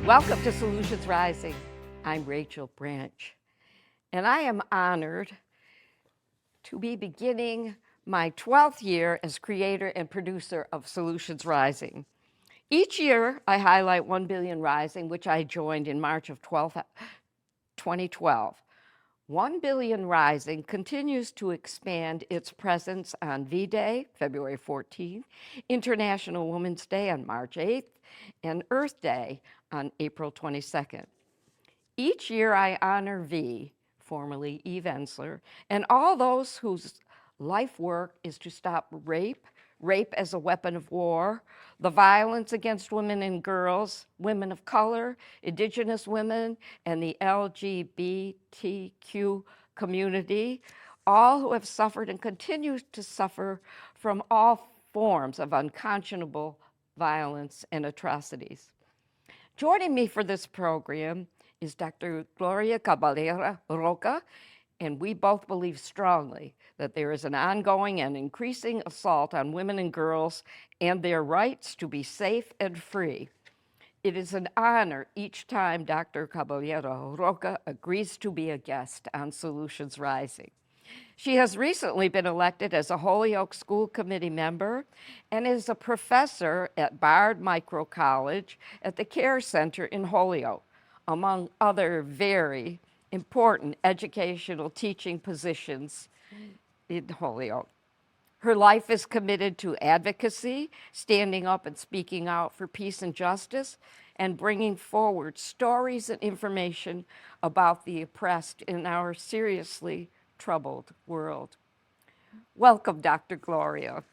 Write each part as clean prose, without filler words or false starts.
Welcome to Solutions Rising. I'm Rachel Branch, and I am honored to be beginning my 12th year as creator and producer of Solutions Rising. Each year, I highlight 1 Billion Rising, which I joined in March of 2012. 1 Billion Rising continues to expand its presence on V-Day, February 14th, International Women's Day on March 8th, and Earth Day on April 22nd. Each year I honor V, formerly Eve Ensler, and all those whose life work is to stop rape as a weapon of war, the violence against women and girls, women of color, Indigenous women, and the LGBTQ community, all who have suffered and continue to suffer from all forms of unconscionable violence and atrocities. Joining me for this program is Dr. Gloria Caballera Roca, and we both believe strongly that there is an ongoing and increasing assault on women and girls and their rights to be safe and free. It is an honor each time Dr. Caballera Roca agrees to be a guest on Solutions Rising. She has recently been elected as a Holyoke School Committee member and is a professor at Bard Micro College at the Care Center in Holyoke, among other very important educational teaching positions in Holyoke. Her life is committed to advocacy, standing up and speaking out for peace and justice, and bringing forward stories and information about the oppressed in our seriously troubled world. Welcome, Dr. Gloria.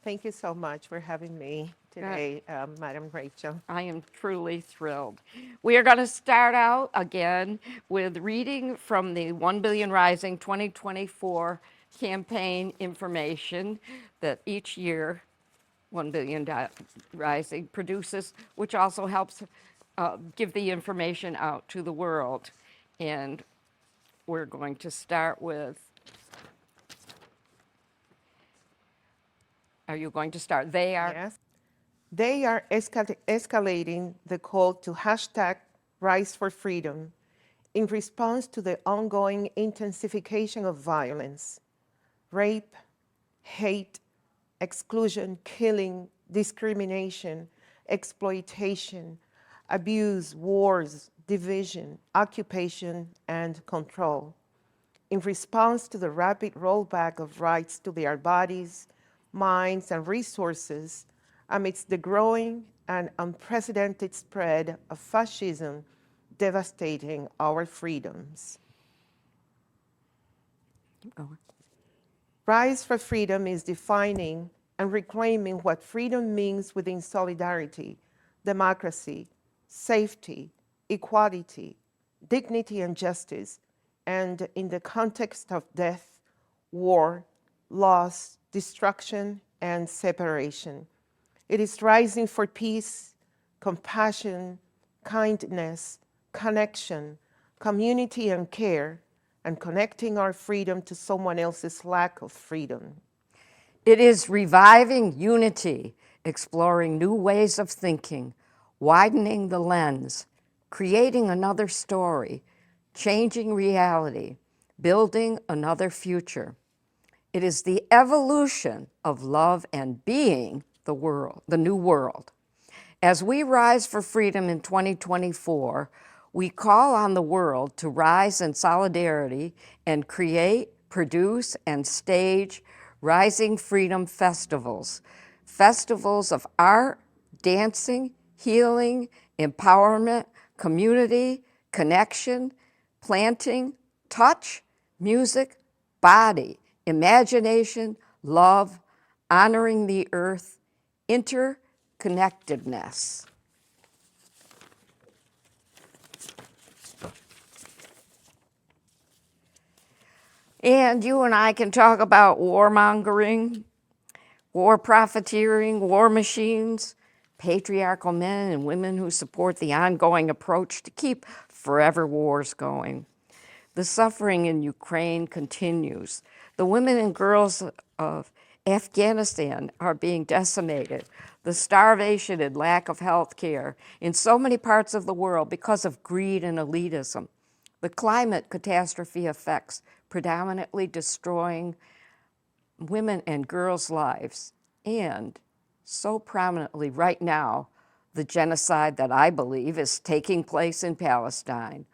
Thank you so much for having me today, Madam Rachel. I am truly thrilled. We are going to start out again with reading from the 1 Billion Rising 2024 campaign information that each year 1 Billion Rising produces, which also helps give the information out to the world. And we're going to start with, are you going to start? Yes. They are escalating the call to hashtag Rise for Freedom in response to the ongoing intensification of violence, rape, hate, exclusion, killing, discrimination, exploitation, abuse, wars, division, occupation, and control. In response to the rapid rollback of rights to their bodies, minds, and resources amidst the growing and unprecedented spread of fascism devastating our freedoms. Keep going. Rise for Freedom is defining and reclaiming what freedom means within solidarity, democracy, safety, equality, dignity, and justice, and in the context of death, war, loss, destruction, and separation. It is rising for peace, compassion, kindness, connection, community, and care, and connecting our freedom to someone else's lack of freedom. It is reviving unity, exploring new ways of thinking, widening the lens, creating another story, changing reality, building another future. It is the evolution of love and being the world, the new world. As we rise for freedom in 2024, we call on the world to rise in solidarity and create, produce, and stage Rising Freedom Festivals, festivals of art, dancing, healing, empowerment, community, connection, planting, touch, music, body, imagination, love, honoring the earth, interconnectedness. And you and I can talk about warmongering, war profiteering, war machines, patriarchal men and women who support the ongoing approach to keep forever wars going. The suffering in Ukraine continues. The women and girls of Afghanistan are being decimated. The the starvation and lack of health care in so many parts of the world because of greed and elitism, the climate catastrophe effects predominantly destroying women and girls' lives, and so prominently right now, the genocide that I believe is taking place in Palestine.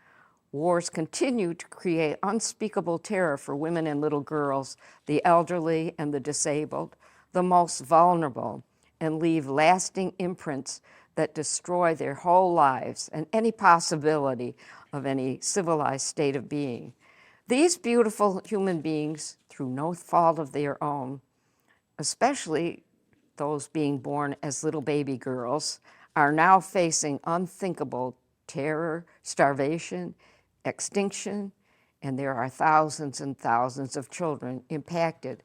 Wars continue to create unspeakable terror for women and little girls, the elderly and the disabled, the most vulnerable, and leave lasting imprints that destroy their whole lives and any possibility of any civilized state of being. These beautiful human beings, through no fault of their own, especially those being born as little baby girls, are now facing unthinkable terror, starvation, extinction, and there are thousands and thousands of children impacted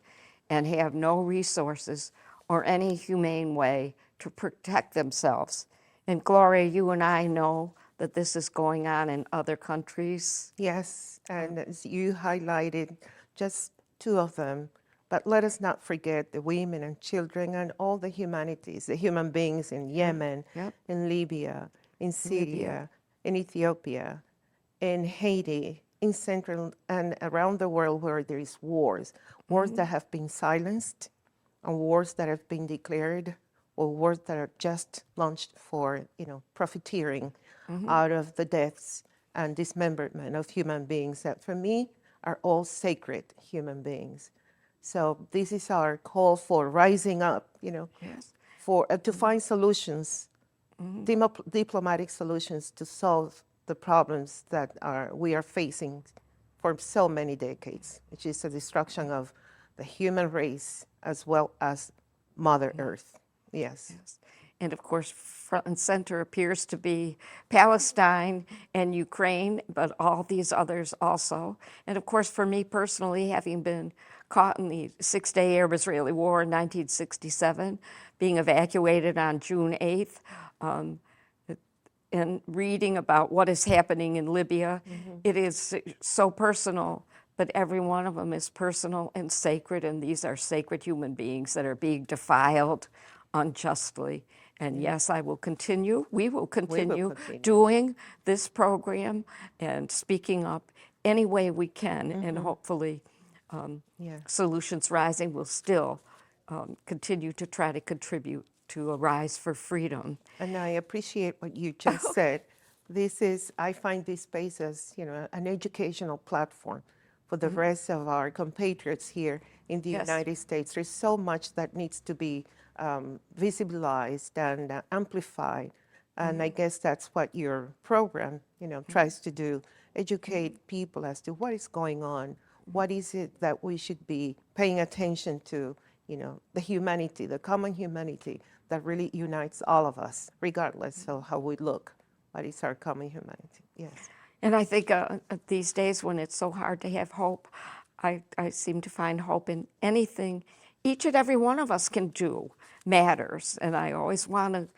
and have no resources or any humane way to protect themselves. And Gloria, you and I know that this is going on in other countries. Yes, and as you highlighted just two of them, but let us not forget the women and children and all the humanities, the human beings in Yemen, Yep. in Libya, in Syria, in Ethiopia, in Haiti, in Central and around the world where there is wars, wars that have been silenced, and wars that have been declared, or wars that are just launched for, profiteering out of the deaths and dismemberment of human beings that for me are all sacred human beings. So this is our call for rising up, Yes. for to find solutions, diplomatic solutions to solve the problems that we are facing for so many decades, which is the destruction of the human race as well as Mother Earth. Yes. Yes. And of course, front and center appears to be Palestine and Ukraine, but all these others also. And of course, for me personally, having been caught in the Six-Day Arab-Israeli War in 1967, being evacuated on June 8th, and reading about what is happening in Libya, it is so personal, but every one of them is personal and sacred, and these are sacred human beings that are being defiled unjustly. And yes, I will continue, we will continue continue. doing this program and speaking up any way we can, and hopefully Yeah. Solutions Rising will still continue to try to contribute to a rise for freedom. And I appreciate what you just said. I find this space as, an educational platform for the rest of our compatriots here in the Yes. United States. There's so much that needs to be visibilized and amplified. And I guess that's what your program, tries to do, educate people as to what is going on, what is it that we should be paying attention to, the humanity, the common humanity that really unites all of us, regardless of how we look. What is our common humanity? Yes. And I think these days when it's so hard to have hope, I seem to find hope in anything each and every one of us can do matters. And I always want to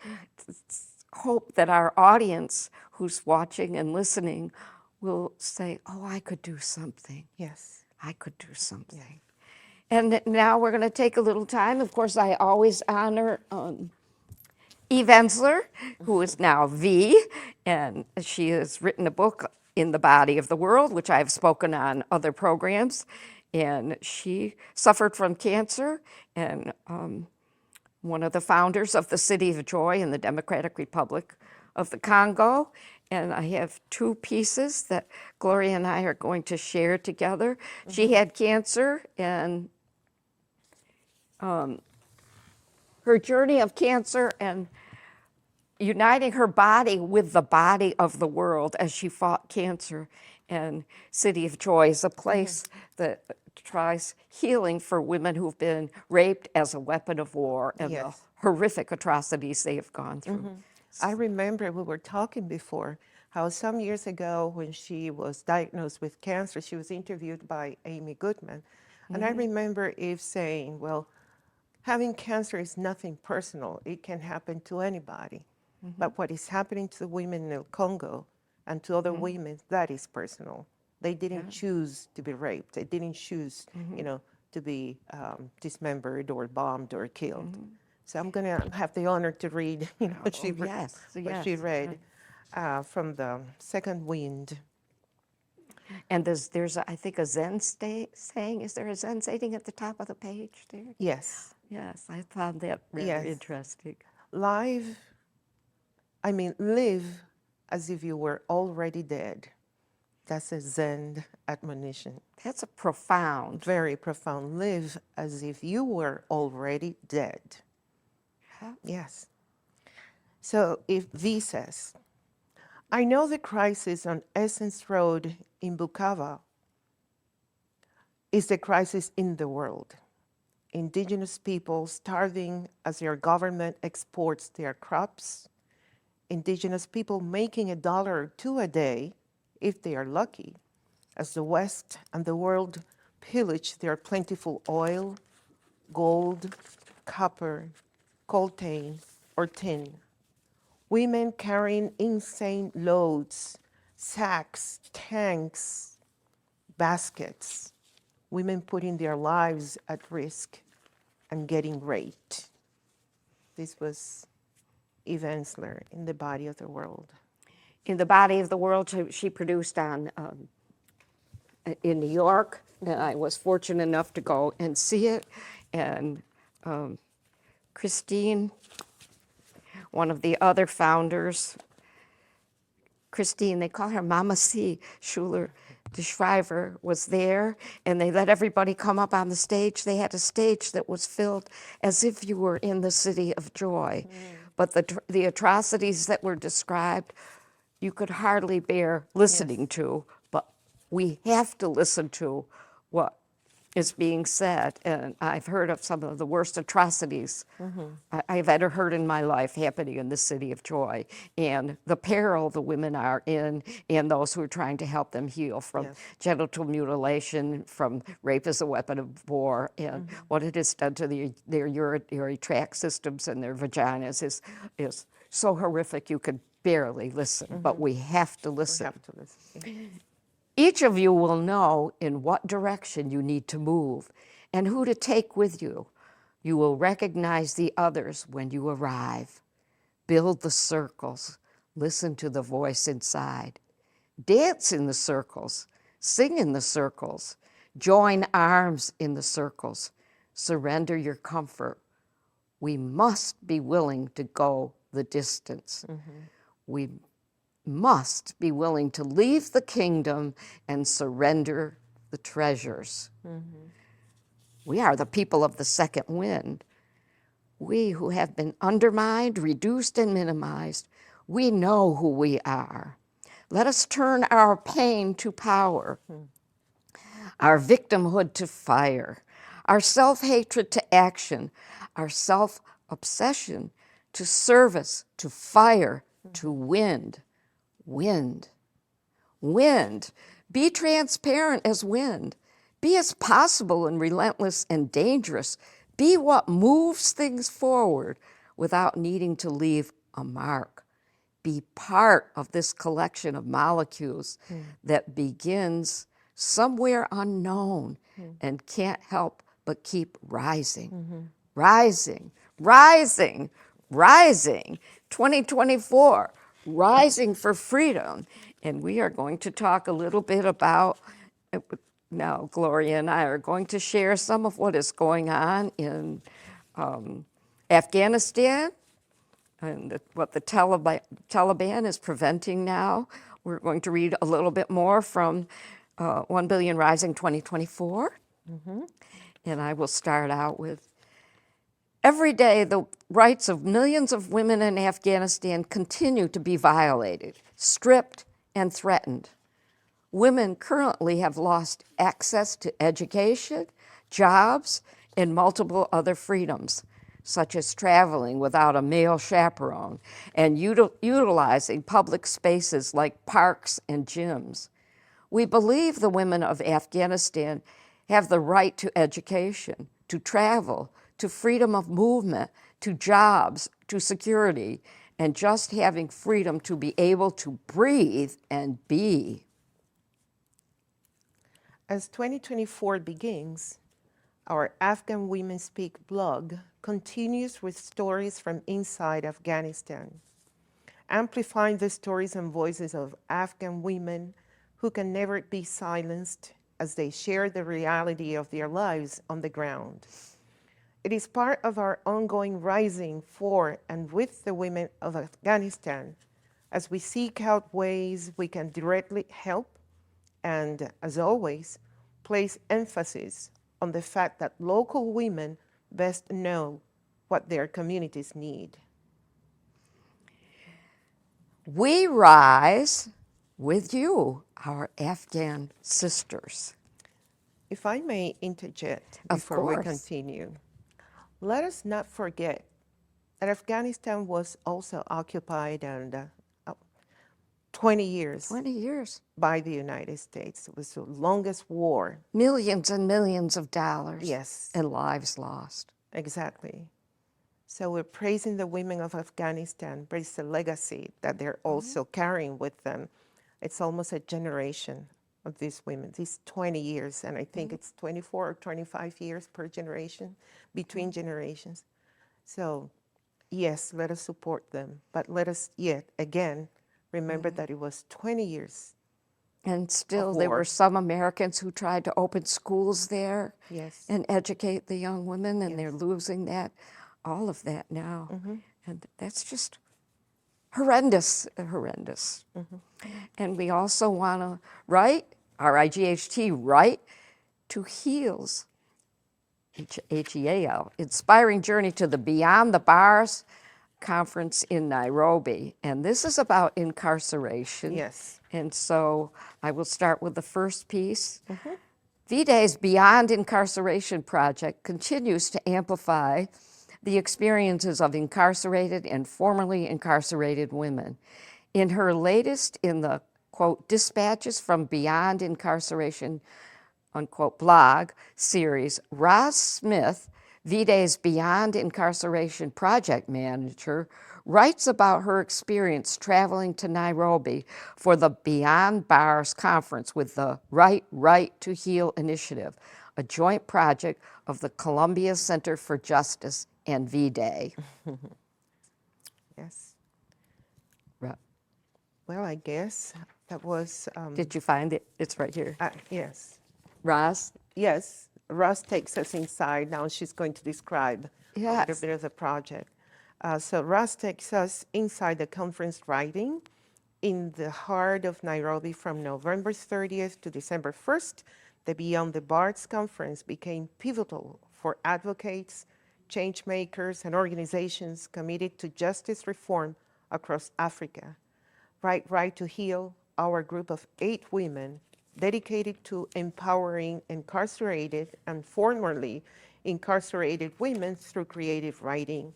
hope that our audience who's watching and listening will say, oh, I could do something. Yes. I could do something. And now we're going to take a little time. Of course, I always honor Eve Ensler, who is now V, and she has written a book, In the Body of the World, which I've spoken on other programs. And she suffered from cancer and one of the founders of the City of Joy in the Democratic Republic of the Congo. And I have two pieces that Gloria and I are going to share together. She had cancer, and her journey of cancer and uniting her body with the body of the world as she fought cancer. And City of Joy is a place that tries healing for women who've been raped as a weapon of war and Yes. the horrific atrocities they have gone through. I remember we were talking before how some years ago when she was diagnosed with cancer, she was interviewed by Amy Goodman. And I remember Eve saying, well, having cancer is nothing personal. It can happen to anybody. But what is happening to women in the Congo and to other women, that is personal. They didn't choose to be raped. They didn't choose, to be dismembered or bombed or killed. So I'm going to have the honor to read what Oh, yes, what she yes. read from the Second Wind. And there's I think, a Zen saying. Is there a Zen saying at the top of the page there? Yes, Yes, I found that rather yes. interesting. Live live as if you were already dead. That's a Zen admonition. That's a profound. Very profound. Live as if you were already dead. Yeah. Yes. So if V says, I know the crisis on Essence Road in Bukava is the crisis in the world. Indigenous people starving as their government exports their crops. Indigenous people making $1 or $2 a day, if they are lucky, as the West and the world pillage their plentiful oil, gold, copper, coltan, or tin. Women carrying insane loads, sacks, tanks, baskets. Women putting their lives at risk and getting raped. This was Eve Ensler in The Body of the World. In the Body of the World, she produced in New York, and I was fortunate enough to go and see it. And Christine, one of the other founders, Christine, they call her Mama C. Schuler de Schrijver, was there, and they let everybody come up on the stage. They had a stage that was filled as if you were in the City of Joy. But the atrocities that were described, you could hardly bear listening to, but we have to listen to what is being said. And I've heard of some of the worst atrocities I've ever heard in my life happening in the City of Joy, and the peril the women are in, and those who are trying to help them heal from genital mutilation, from rape as a weapon of war, and what it has done to their urinary tract systems and their vaginas is so horrific you could barely listen, but we have to listen. We have to listen. Each of you will know in what direction you need to move and who to take with you. You will recognize the others when you arrive. Build the circles. Listen to the voice inside. Dance in the circles. Sing in the circles. Join arms in the circles. Surrender your comfort. We must be willing to go the distance. We must be willing to leave the kingdom and surrender the treasures. We are the people of the second wind. We who have been undermined, reduced, and minimized, we know who we are. Let us turn our pain to power, our victimhood to fire, our self-hatred to action, our self-obsession to service, to fire, to wind. Wind. Wind. Be transparent as wind. Be as possible and relentless and dangerous. Be what moves things forward without needing to leave a mark. Be part of this collection of molecules that begins somewhere unknown and can't help but keep rising. Rising, rising, rising. 2024. Rising for Freedom. And we are going to talk a little bit about, now Gloria and I are going to share some of what is going on in Afghanistan and what the Taliban is preventing now. We're going to read a little bit more from 1 Billion Rising 2024. And I will start out with, every day, the rights of millions of women in Afghanistan continue to be violated, stripped, and threatened. Women currently have lost access to education, jobs, and multiple other freedoms, such as traveling without a male chaperone and utilizing public spaces like parks and gyms. We believe the women of Afghanistan have the right to education, to travel, to freedom of movement, to jobs, to security, and just having freedom to be able to breathe and be. As 2024 begins, Our Afghan Women Speak blog continues with stories from inside Afghanistan, amplifying the stories and voices of Afghan women who can never be silenced as they share the reality of their lives on the ground. It is part of our ongoing rising for and with the women of Afghanistan as we seek out ways we can directly help and, as always, place emphasis on the fact that local women best know what their communities need. We rise with you, our Afghan sisters. If I may interject Of before we course. continue, let us not forget that Afghanistan was also occupied and 20 years 20 years. by the United States. It was the longest war. Millions and millions of dollars. Yes. And lives lost. Exactly. So we're praising the women of Afghanistan, but it's a legacy that they're also carrying with them. It's almost a generation of these women, these 20 years, and I think it's 24 or 25 years per generation, between generations. So yes, let us support them, but let us yet again remember that it was 20 years. And still, Of there war. were some Americans who tried to open schools there Yes. and educate the young women, and Yes. they're losing that, all of that now. And that's just horrendous, horrendous. And we also want to write, RIGHT, Right to Heals, HEAL, Inspiring Journey to the Beyond the Bars Conference in Nairobi. And this is about incarceration. Yes. And so I will start with the first piece. VDA's Beyond Incarceration project continues to amplify the experiences of incarcerated and formerly incarcerated women. In her latest, in the quote, Dispatches from Beyond Incarceration, unquote, blog series, Roz Smith, VDA's Beyond Incarceration project manager, writes about her experience traveling to Nairobi for the Beyond Bars conference with the Right to Heal initiative, a joint project of the Columbia Center for Justice and VDA. Yes. Right. Well, I guess that was, Did you find it? It's right here. yes. Roz? Yes, Russ takes us inside. Now she's going to describe a little Yes. bit of the project. So Russ takes us inside the conference writing in the heart of Nairobi from November 30th to December 1st. The Beyond the Bars conference became pivotal for advocates, change makers, and organizations committed to justice reform across Africa. Right to Heal, our group of 8 women dedicated to empowering incarcerated and formerly incarcerated women through creative writing,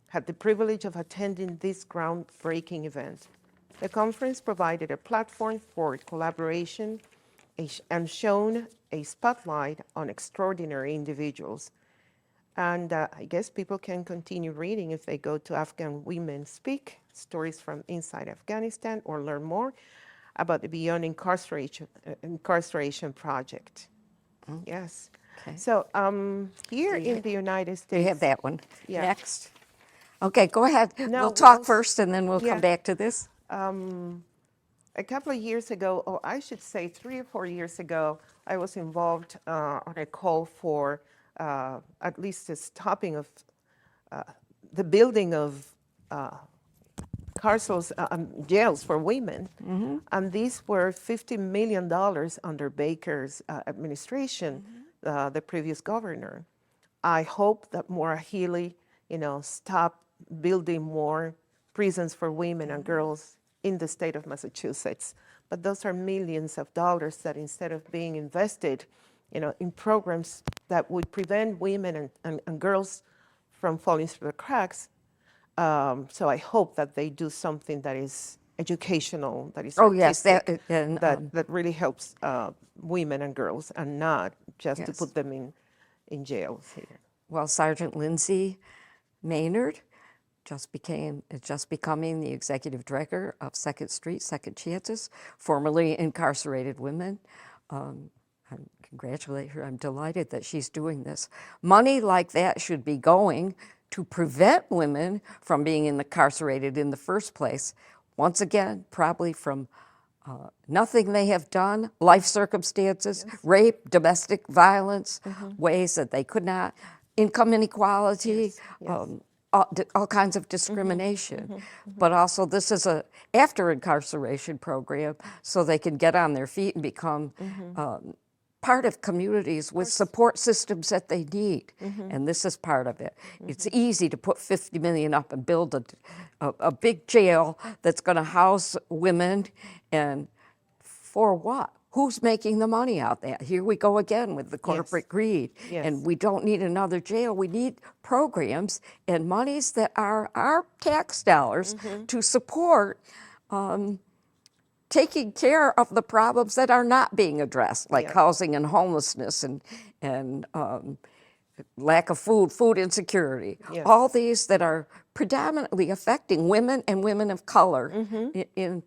had the privilege of attending this groundbreaking event. The conference provided a platform for collaboration and shone a spotlight on extraordinary individuals. And I guess people can continue reading if they go to Afghan Women Speak, Stories from Inside Afghanistan, or learn more about the Beyond Incarceration Project. Yes. Okay. So here in the United States. Do you have that one? Yeah. Next. Okay, go ahead. No, we'll talk well, first and then we'll yeah. come back to this. A couple of years ago, or I should say 3 or 4 years ago, I was involved on a call for at least the stopping of the building of jails for women. And these were $50 million under Baker's administration, the previous governor. I hope that Maura Healey, stop building more prisons for women and girls in the state of Massachusetts. But those are millions of dollars that instead of being invested, in programs that would prevent women and girls from falling through the cracks. So I hope that they do something that is educational, that is Oh, yes, artistic, and, that really helps women and girls, and not just to Yes. put them in jails here. Well, Sergeant Lindsay Maynard just becoming the executive director of Second Street, Second Chances, formerly incarcerated women. congratulate her. I'm delighted that she's doing this. Money like that should be going to prevent women from being incarcerated in the first place. Once again, probably from nothing they have done, life circumstances, rape, domestic violence, ways that they could not, income inequality, all kinds of discrimination. But also this is a after incarceration program so they can get on their feet and become part of communities with support systems that they need. And this is part of it. It's easy to put 50 million up and build a big jail that's going to house women, and for what? Who's making the money out there? Here we go again with the corporate greed. And we don't need another jail. We need programs and monies that are our tax dollars to support taking care of the problems that are not being addressed, like housing and homelessness and lack of food insecurity. All these that are predominantly affecting women and women of color in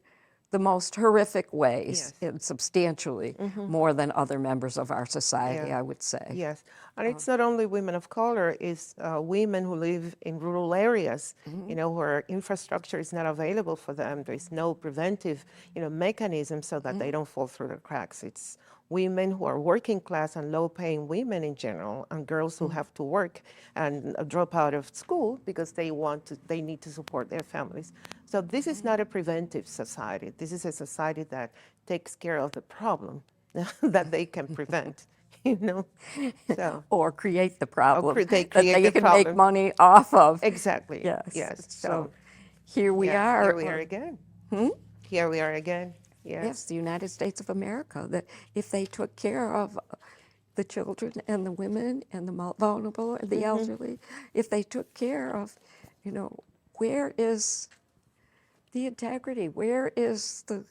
the most horrific ways, and substantially more than other members of our society, I would say. Yes, and it's not only women of color, it's women who live in rural areas, you know, where infrastructure is not available for them. There's no preventive, you know, mechanism so that they don't fall through the cracks. It's women who are working class and low-paying women in general, and girls who have to work and drop out of school because they need to support their families. So this is not a preventive society. This is a society that takes care of the problem that they can prevent, you know. So, or create the problem they that create they the can problem. make money off of. Exactly. Yes. Yes. So here we are. Here we are again. Here we are again. Yes. Yes, the United States of America, that if they took care of the children and the women and the vulnerable and the elderly, if they took care of, you know, where is the integrity? Where is the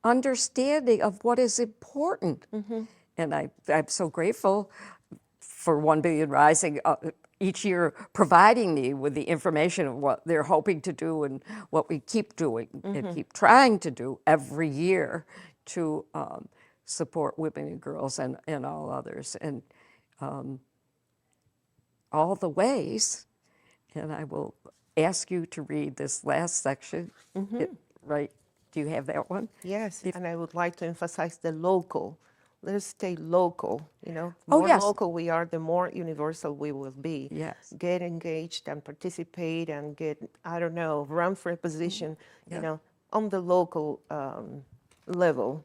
understanding of what is important? And I'm so grateful for 1 Billion Rising each year providing me with the information of what they're hoping to do and what we keep doing and keep trying to do every year to support women and girls and all others. And all the ways, and I will ask you to read this last section, right? Do you have that one? Yes, and I would like to emphasize the local. Let us stay local, you know. The Oh, more yes. local we are, the more universal we will be. Yes. Get engaged and participate and get, I don't know, run for a position, you know, on the local level.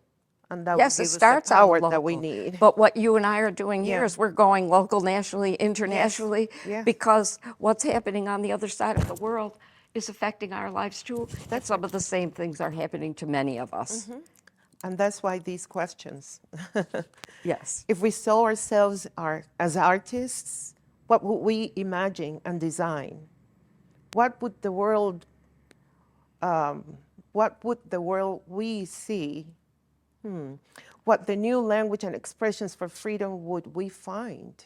And that Yes, will it give us starts the out power local. that we need. But what you and I are doing here Yeah. is we're going local, nationally, internationally, Yes. because what's happening on the other side of the world is affecting our lives too. And some of the same things are happening to many of us. And that's why these questions. Yes. If we saw ourselves as artists, what would we imagine and design? What would the world we see? What the new language and expressions for freedom would we find?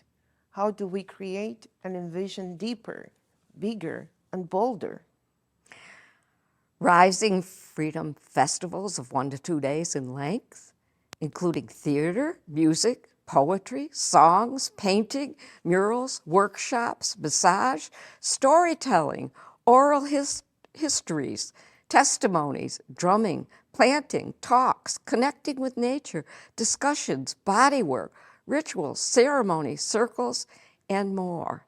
How do we create and envision deeper, bigger, and bolder? Rising Freedom festivals of 1 to 2 days in length, including theater, music, poetry, songs, painting, murals, workshops, massage, storytelling, oral histories, testimonies, drumming, planting, talks, connecting with nature, discussions, bodywork, rituals, ceremonies, circles, and more.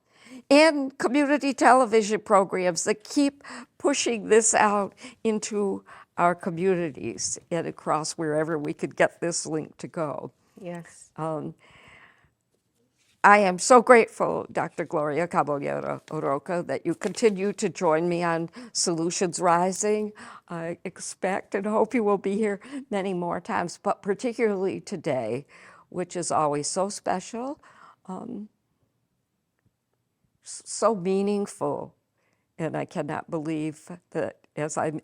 And community television programs that keep pushing this out into our communities and across wherever we could get this link to go. Yes. I am so grateful, Dr. Gloria Caballero Oroca, that you continue to join me on Solutions Rising. I expect and hope you will be here many more times, but particularly today, which is always so special, so meaningful. And I cannot believe that as I'm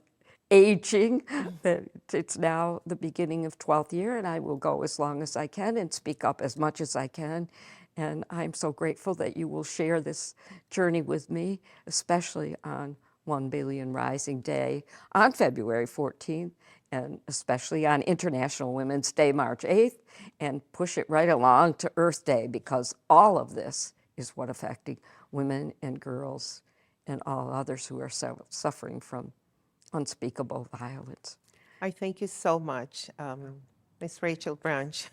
aging, that it's now the beginning of 12th year, and I will go as long as I can and speak up as much as I can. And I'm so grateful that you will share this journey with me, especially on 1 Billion Rising Day on February 14th, and especially on International Women's Day, March 8th, and push it right along to Earth Day, because all of this is what affecting women and girls and all others who are suffering from unspeakable violence. I thank you so much, Ms. Rachel Branch,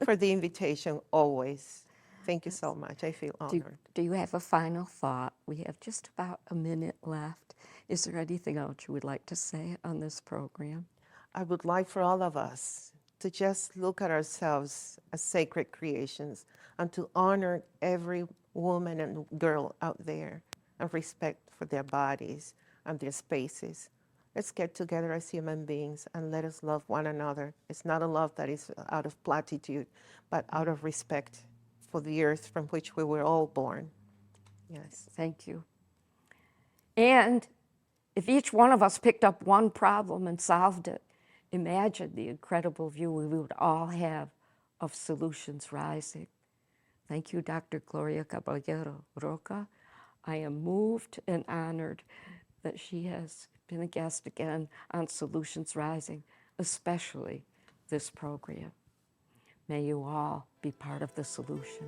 for the invitation always. Thank you so much. I feel honored. Do you have a final thought? We have just about a minute left. Is there anything else you would like to say on this program? I would like for all of us to just look at ourselves as sacred creations and to honor every woman and girl out there and respect for their bodies and their spaces. Let's get together as human beings and let us love one another. It's not a love that is out of platitude, but out of respect for the earth from which we were all born. Yes. Thank you. And if each one of us picked up one problem and solved it, imagine the incredible view we would all have of solutions rising. Thank you, Dr. Gloria Caballero Roca. I am moved and honored that she has been a guest again on Solutions Rising, especially this program. May you all be part of the solution.